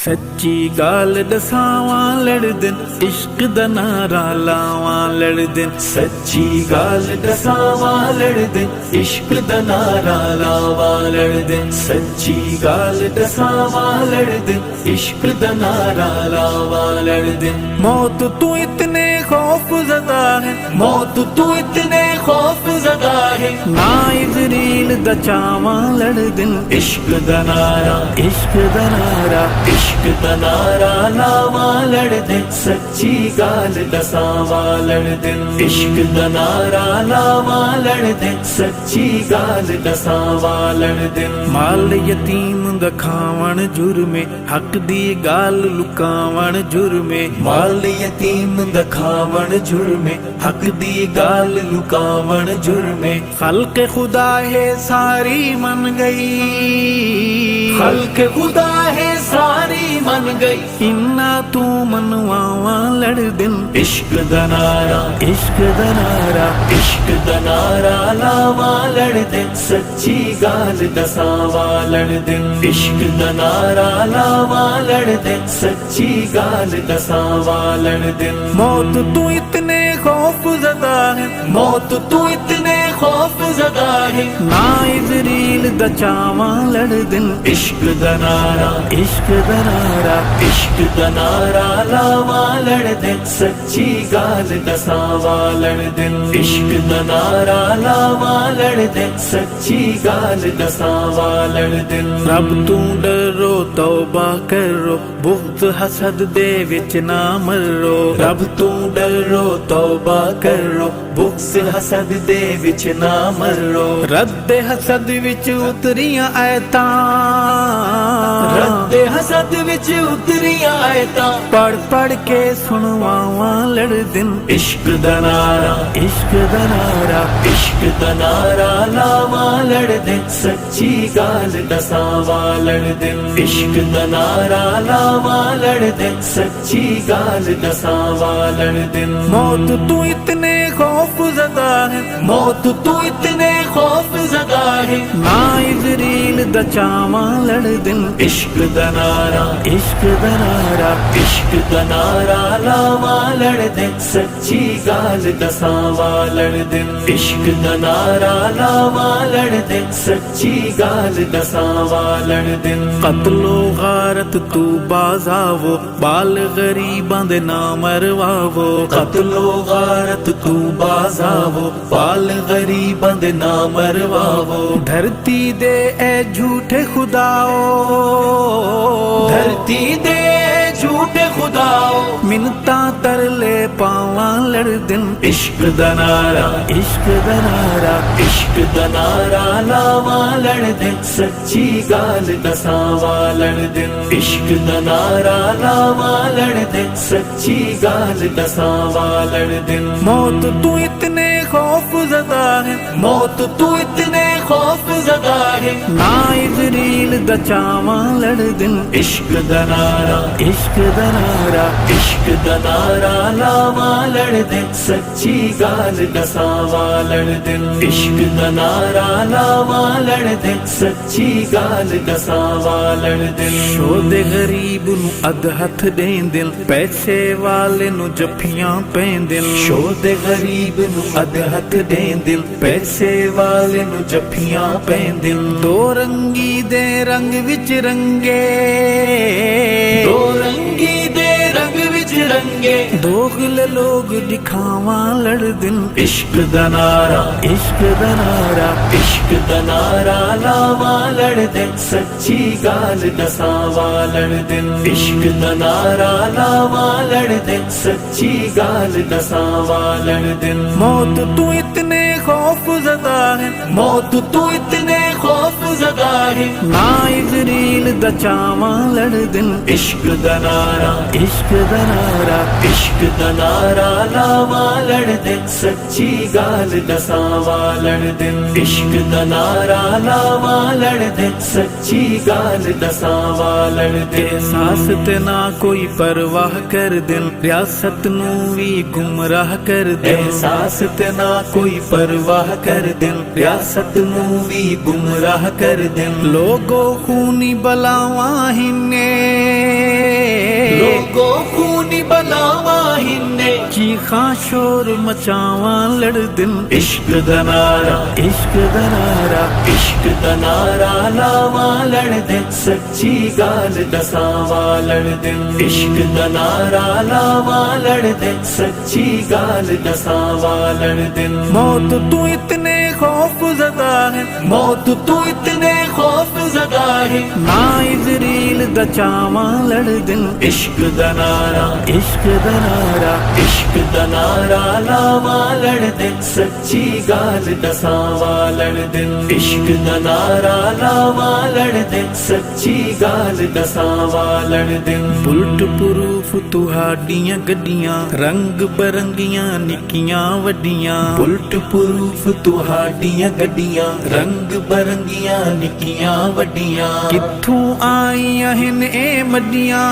सच्ची गाल दसावां लड़दिन, इश्क दा नारा लावां लड़दिन। सच्ची गाल दसावां लड़दिन, इश्क दा नारा लावां लड़दिन। सच्ची गाल दसावां लड़दिन, इश्क दा नारा लावां लड़दिन। मौत तू इतने खौफ ज़दा है, मौत तू इतने खौफ ज़दा है। ना इज़रील दा चावां लड़दिन, इश्क दा नारा, इश्क दा नारा, इश्क दा नारा लावां लड़दिन। सच्ची गाल दसावां लड़दिन, इश्क दा नारा लावां लड़दिन। सच्ची गाल दसावां लड़दिन। माल यतीम दा खावण जुर्मे, हक दी गाल लुकावण जुर्मे। माल यतीम दा खावण जुर्मे, हक दी गाल लुकावण जुर्मे। खल्क़ खुदा है सारी मन गई, खल्क़ खुदा है सारी मन गई। इन्ना तू मनवावां लड़दिन, इश्क दा नारा, इश्क दा नारा, इश्क दा नारा लावां लड़दिन। सच्ची गाल दसावां लड़दिन, इश्क दा नारा लावां लड़दिन। सच्ची गाल दसावां लड़दिन। मौत तू इतने खौफ ज़दा है, मौत तू इतने खौफ ज़दा है। ना इज़रील दा चावां लड़दिन, इश्क दा नारा, इश्क दा नारा, इश्क दा नारा लावां लड़दिन। सच्ची गाल दसावां लड़दिन, इश्क दा नारा लावां लड़दिन। सच्ची गाल दसावां लड़दिन। रब तू डरो तौबा करो, बुग़्ज़ हसद दे विच ना मरो। रब तू डरो तौबा करो, बुग़्ज़ हसद दे विच ना मरो। रद्दे हसद विच उतरियां आयतां, रद्दे हसद विच उतरियां आयतां। पढ़ पढ़ के सुनवावां लड़दिन, इश्क दा नारा, इश्क दा नारा, इश्क दा नारा लावां लड़दिन। सच्ची गाल दसावां लड़दिन, इश्क दा नारा लावां लड़दिन। सच्ची गाल दसावां लड़दिन। मौत तू इतने खौफ ज़दा है, मौत तू इतने खौफ ज़दा है। ना इज़रील दा चावां लड़दिन, इश्क दा नारा, इश्क दा नारा, इश्क दा नारा लावां लड़दिन। सच्ची गाल दसावां लड़दिन, इश्क दा नारा लावां लड़दिन। सच्ची गाल दसावां लड़दिन। कत्लो गारत तू बाज़ावो, बाल गरीबां दे ना मरवावो। कत्लो गारत तू बाज़ावो, बाल गरीबां दे ना मरवावो। धरती दे ए झूठे खुदाओ, धरती दे झूठे खुदाओ। मिन्नतां तरले पावां लड़दिन, इश्क दा नारा, इश्क दा नारा, इश्क दा नारा लावां लड़दिन। सच्ची गाल दसावां लड़दिन, इश्क दा नारा लावां लड़दिन। सच्ची गाल दसावां लड़दिन। मौत तू इतने खौफ ज़दा है, मौत तू इतने खौफ ज़दा है। ना इज़रील दा चावां लड़दिन, इश्क दा नारा, इश्क दा नारा, इश्क दा नारा लावां लड़दिन। सच्ची गाल दसावां लड़दिन, इश्क दा नारा लावां लड़दिन। सच्ची गाल दसावां लड़दिन। शोदे गरीब नू अध हथ देंदिन, पैसे वाले नू जफ्फियां पैंदिन। शोदे गरीब नू अध हथ देंदिन, पैसे वाले नू जफ्फियां पैंदिन। दो रंगी दे रंग विच रंगे, दो रंगी दे रंग विच रंगे। दोगले लोग दिखावां लड़दिन, इश्क दा नारा, इश्क दा नारा, इश्क दा नारा लावां लड़दिन। सच्ची गाल दसावां लड़दिन, इश्क दा नारा लावां लड़दिन। सच्ची गाल दसावां लड़दिन। मौत तू इतने खौफ ज़दा है, मौत तू इतने खौफ ज़दा है। ना इज़रील दा चावां लड़दिन, इश्क दा नारा, इश्क दा नारा, इश्क दा नारा लावां लड़दिन। सच्ची गाल दसावां लड़दिन, इश्क दा नारा लावां लड़दिन। सच्ची गाल दसावां लड़दिन। एहसास ते ना कोई परवाह कर दिल, रियासत नू भी गुमराह कर दिल। एहसास ते ना कोई परवाह कर दिल, रियासत नू भी गुमराह कर दिल। लोगो खूनी बलावां हिने, लावा हिन्ने चीखां शोर मचावां लड़दिन इश्क दा नारा इश्क दा नारा इश्क दा नारा लावा लड़दिन सच्ची गाल दसावा लड़दिन इश्क दा नारा लावा लड़दिन सच्ची गाल दसावा लड़दिन मौत तू इतने खौफ ज़दा है मौत तू इतने खौफ ज़दा है ना इज़रील दा चावां लड़दिन इश्क दा नारा इश्क दा नारा इश्क दा नारा लावा लड़दिन सच्ची गाल दसावा लड़दिन इश्क दा नारा लावा लड़दिन सच्ची गाल दसावा लड़दिन बुलट प्रूफ तुहाडियां गड्डियां रंग बरंगियां निक्कियां वड्डियां बुलट प्रूफ तुहाडियां गड्डियां रंग बरंगियां निक्कियां वड्डियां कित्थों आईयां हिन ए मड्डियां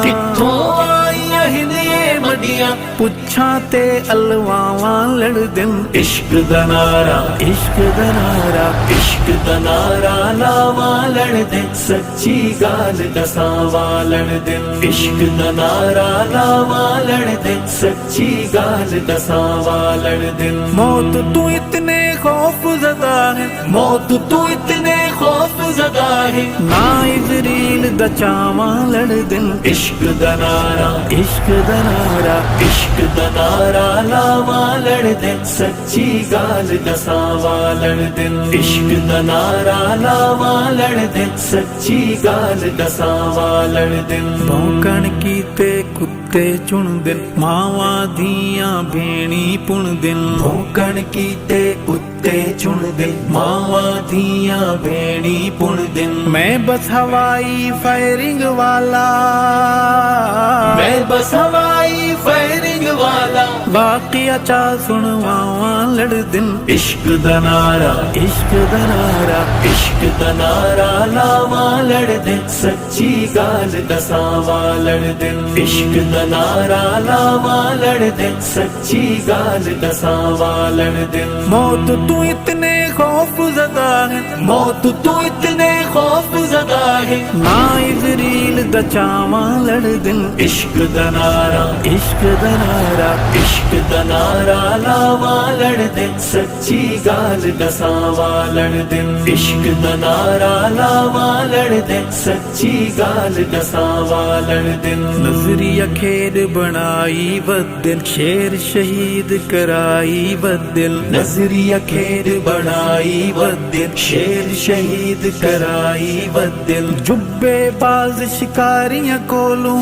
कित्थों आईयां हिन ए मड्डियां पुच्छां ते अलवावां लड़दिन इश्क दा नारा इश्क दा नारा इश्क दा नारा लावा लड़दिन सच्ची गाल दसावा लड़दिन इश्क दा नारा लावा लड़दिन सच्ची गाल दसावा लड़दिन मौत तू इतने खौफ ज़दा है मौत तू इतने खौफ ज़दा है ना इज़रील दा चावां लड़दिन इश्क दा नारा इश्क दा नारा इश्क दा नारा लावा लड़दिन सच्ची गाल दसावा लड़दिन इश्क दा नारा लावा लड़दिन सच्ची गाल दसावा लड़दिन भौंकण कीते कुत्ते चुनदिन मावां दियां भेणी पुणदिन भौंकण कीते कुत्ते चुनदिन मावां दियां भेणी पुणदिन मैं बस हवाई फायरिंग वाला मैं बस हवाई फायरिंग वाला वाक़िया चा सुनवावां लड़दिन इश्क दा नारा इश्क दा नारा इश्क दा नारा लावा लड़दिन सच्ची गाल दसावा लड़दिन इश्क दा नारा लावा लड़दिन सच्ची गाल दसावा लड़दिन मौत तू इतने खौफ ज़दा है मौत तू इतने खौफ ज़दा है ना इज़रील दा चावां लड़दिन इश्क दा नारा इश्क दा नारा इश्क दा नारा लावा लड़दिन सच्ची गाल दसावा लड़दिन इश्क दा नारा लावा लड़दिन सच्ची गाल दसावा लड़दिन नजरिया खेद बनाई बद्दिल शेर शहीद कराई बद्दिल नजरिया खेद बनाई बद्दिल शेर शहीद कराई बद्दिल जुब्बे बाज शिकारियां कोलू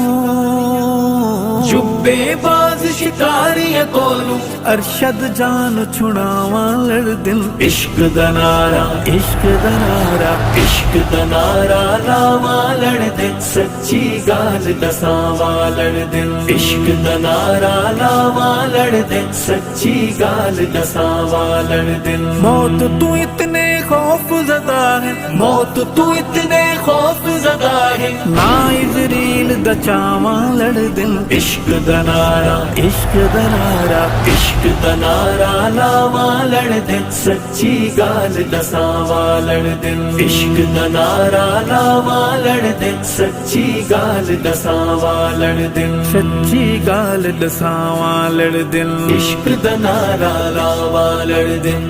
जुब्बे बाज शिकारियां कोलू अरशद जान छुड़ावां लड़दिन इश्क दा नारा इश्क दा नारा इश्क दा नारा लावा लड़दिन सच्ची गाल दसावा लड़दिन इश्क दा नारा लावा लड़दिन सच्ची गाल दसावा लड़दिन मौत तू इतने खौफ ज़दा है मौत तू इतने खौफ ज़दा है ना इज़रील दा चावां लड़दिन इश्क दा नारा इश्क दा नारा इश्क दा नारा लावा लड़दिन सच्ची गाल दसावा लड़दिन इश्क दा नारा लावा लड़दिन सच्ची गाल दसावा लड़दिन सच्ची गाल दसावा लड़दिन इश्क दा नारा लावा लड़दिन